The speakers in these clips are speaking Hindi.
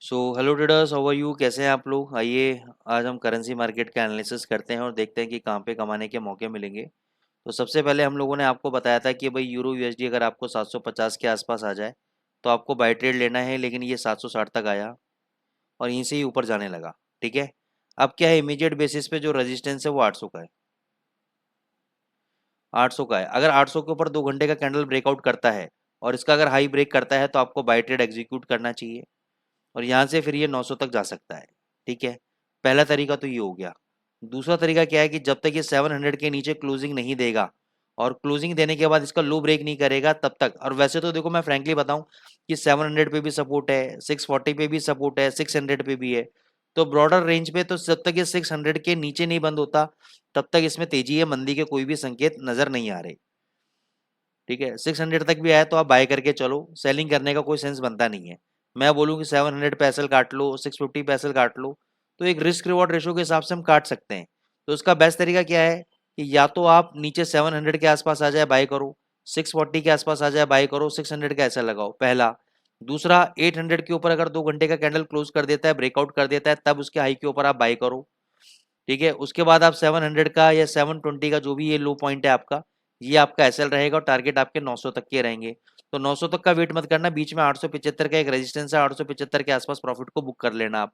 So hello traders, how are you? कैसे हैं आप लोग? आइए आज हम करेंसी मार्केट का एनालिसिस करते हैं और देखते हैं कि कहाँ पे कमाने के मौके मिलेंगे। तो सबसे पहले हम लोगों ने आपको बताया था कि भाई यूरो यूएसडी अगर आपको 750 के आसपास आ जाए तो आपको बाय ट्रेड लेना है, लेकिन ये 760 तक आया और यहीं से ही ऊपर जाने लगा। ठीक है, अब क्या है, इमीडिएट बेसिस पे जो रेजिस्टेंस है वो 800 का है। 800 का है। अगर 800 के ऊपर 2 घंटे का कैंडल ब्रेकआउट करता है और इसका अगर हाई ब्रेक करता है तो आपको बाय ट्रेड एग्जीक्यूट करना चाहिए और यहाँ से फिर ये 900 तक जा सकता है। ठीक है, पहला तरीका तो ये हो गया। दूसरा तरीका क्या है कि जब तक ये 700 के नीचे क्लोजिंग नहीं देगा और क्लोजिंग देने के बाद इसका लो ब्रेक नहीं करेगा तब तक, और वैसे तो देखो मैं फ्रैंकली बताऊं कि 700 पे भी सपोर्ट है, 640 पे भी सपोर्ट है, 600 पे भी है। तो ब्रॉडर रेंज पे तो जब तक ये 600 के नीचे नहीं बंद होता तब तक इसमें तेजी है, मंदी के कोई भी संकेत नजर नहीं आ रहे। ठीक है, 600 तक भी आया तो आप बाय करके चलो, सेलिंग करने का कोई सेंस बनता नहीं है। मैं बोलूँ कि 700 पे एसएल काट लो, 650 पे एसएल काट लो, तो एक रिस्क रिवॉर्ड रेशो के हिसाब से हम काट सकते हैं। तो इसका बेस्ट तरीका क्या है कि या तो आप नीचे 700 के आसपास आ जाए बाय करो, 640 के आसपास आ जाए बाय करो, 600 का एसएल लगाओ पहला। दूसरा, 800 के ऊपर अगर 2 घंटे का कैंडल क्लोज कर देता है, ब्रेकआउट कर देता है, तब उसके हाई के ऊपर आप बाय करो। ठीक है, उसके बाद आप 700 का या 720 का जो भी ये लो पॉइंट है आपका, ये आपका एसएल रहेगा और टारगेट आपके 900 तक के रहेंगे। तो 900 तक का वेट मत करना, बीच में 875 का एक रेजिस्टेंस है, 875 के आसपास प्रॉफिट को बुक कर लेना आप।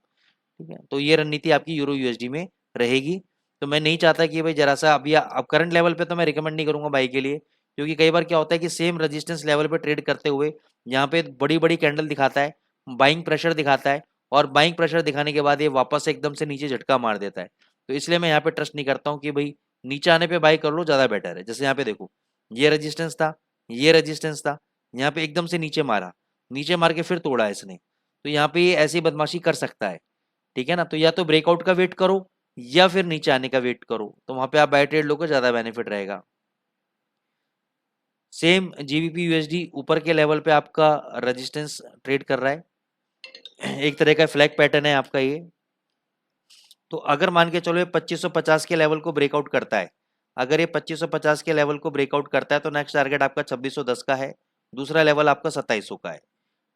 ठीक है, तो ये रणनीति आपकी यूरो यूएसडी में रहेगी। तो मैं नहीं चाहता कि भाई जरा सा अभी अब करंट लेवल पे तो मैं रिकमेंड नहीं करूंगा बाई के लिए, क्योंकि कई बार क्या होता है कि सेम रेजिस्टेंस लेवल पे ट्रेड करते हुए यहाँ पे बड़ी बड़ी कैंडल दिखाता है, बाइंग प्रेशर दिखाता है, और बाइंग प्रेशर दिखाने के बाद ये वापस से एकदम से नीचे झटका मार देता है। तो इसलिए मैं यहाँ पे ट्रस्ट नहीं करता हूँ कि भाई नीचे आने पे बाई कर लो, ज्यादा बेटर है। जैसे यहाँ पे देखो, ये रेजिस्टेंस था, ये रेजिस्टेंस था, यहाँ पे एकदम से नीचे मारा, नीचे मार के फिर तोड़ा इसने, तो यहाँ पे ये ऐसी बदमाशी कर सकता है। ठीक है ना, तो या तो ब्रेकआउट का वेट करो या फिर नीचे आने का वेट करो, तो वहां पे आप बाय ट्रेड लोगे, ज्यादा बेनिफिट रहेगा। सेम जीबीपी यूएसडी ऊपर के लेवल पे आपका रेजिस्टेंस ट्रेड कर रहा है, एक तरह का फ्लैग पैटर्न है आपका ये। तो अगर मान के चलो ये 2550 के लेवल को ब्रेकआउट करता है, अगर ये 2550 के लेवल को ब्रेकआउट करता है तो नेक्स्ट टारगेट आपका 2610 का है, दूसरा लेवल आपका 2700 का है।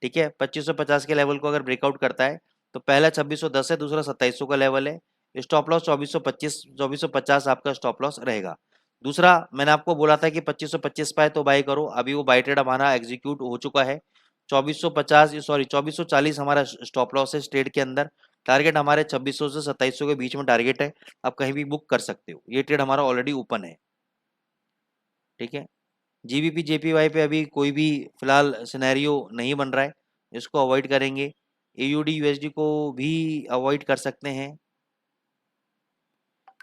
ठीक है, 2550 के लेवल को अगर ब्रेकआउट करता है तो पहला 2610 है, दूसरा 2700 का लेवल है। स्टॉप लॉस 2450 आपका स्टॉप लॉस रहेगा। दूसरा, मैंने आपको बोला था कि 2525 पाए तो बाय करो, अभी वो बाय ट्रेड हमारा एग्जीक्यूट हो चुका है। 2440 हमारा स्टॉप लॉस है ट्रेड के अंदर। टारगेट हमारे 2600 से 2700 के बीच में टारगेट है, आप कहीं भी बुक कर सकते हो, ये ट्रेड हमारा ऑलरेडी ओपन है। ठीक है, जीबीपी जेपीवाई पे अभी कोई भी फिलहाल सिनेरियो नहीं बन रहा है, इसको अवॉइड करेंगे। एयूडी यूएसडी को भी अवॉइड कर सकते हैं।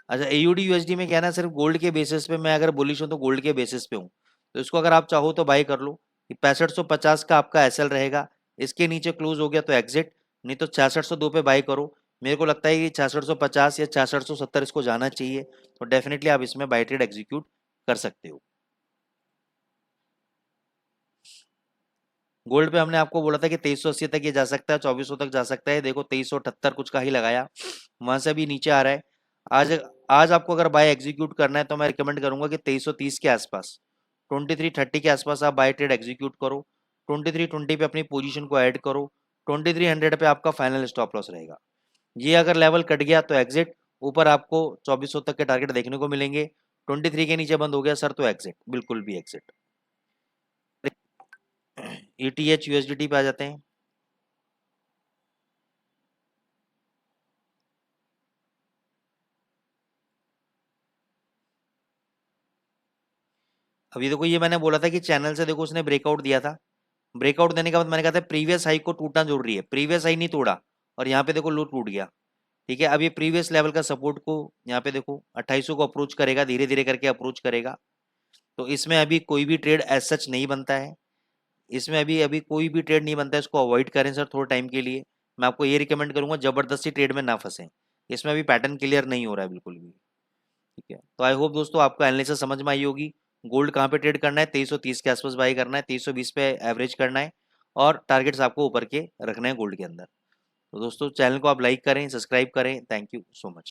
अच्छा, एयूडी यूएसडी में क्या है ना, सिर्फ गोल्ड के बेसिस पे मैं अगर बुलिश हूँ तो गोल्ड के बेसिस पे हूँ, तो इसको अगर आप चाहो तो बाई कर लो। 6550 का आपका एसएल रहेगा, इसके नीचे क्लोज हो गया तो एग्जिट, नहीं तो 6602 पे बाई करो। मेरे को लगता है कि 6650 या 6670 इसको जाना चाहिए, तो डेफिनेटली आप इसमें बाई ट्रेड एग्जीक्यूट कर सकते हो। गोल्ड पे हमने आपको बोला था कि 2380 तक ये जा सकता है, 2400 तक जा सकता है, देखो 2378 कुछ का ही लगाया, वहां से अभी नीचे आ रहा है। आज आज आपको अगर बाय एग्जीक्यूट करना है तो मैं रिकमेंड करूंगा कि 2330 के आसपास, 2330 के आसपास आप बाय ट्रेड एग्जीक्यूट करो। 2320 पे अपनी पोजीशन को ऐड करो, 2300 पे आपका फाइनल स्टॉप लॉस रहेगा। ये अगर लेवल कट गया तो एग्जिट, ऊपर आपको 2400 तक के टारगेट देखने को मिलेंगे। 23 के नीचे बंद हो गया सर तो एग्जिट, बिल्कुल भी एग्जिट। ईटीएच यूएसडीटी पे आ जाते हैं। अभी देखो, ये मैंने बोला था कि चैनल से देखो उसने ब्रेकआउट दिया था, ब्रेकआउट देने के बाद मैंने कहा था प्रीवियस हाई को टूटना जरूरी है, प्रीवियस हाई नहीं तोड़ा और यहाँ पे देखो लो टूट गया। ठीक है, अब ये प्रीवियस लेवल का सपोर्ट को यहाँ पे देखो 2800 को अप्रोच करेगा, धीरे धीरे करके अप्रोच करेगा। तो इसमें अभी कोई भी ट्रेड एज सच नहीं बनता है, इसमें अभी अभी कोई भी ट्रेड नहीं बनता है, इसको अवॉइड करें सर थोड़े टाइम के लिए। मैं आपको ये रिकमेंड करूंगा जबरदस्ती ट्रेड में ना फंसे, इसमें अभी पैटर्न क्लियर नहीं हो रहा है बिल्कुल भी। ठीक है, तो आई होप दोस्तों आपको एनालिसिस समझ में आई होगी। गोल्ड कहाँ पे ट्रेड करना है, 2330 के आसपास बाई करना है, 2320 पे एवरेज करना है, और टारगेट्स आपको ऊपर के रखना है गोल्ड के अंदर। तो दोस्तों चैनल को आप लाइक करें, सब्सक्राइब करें। Thank you so much.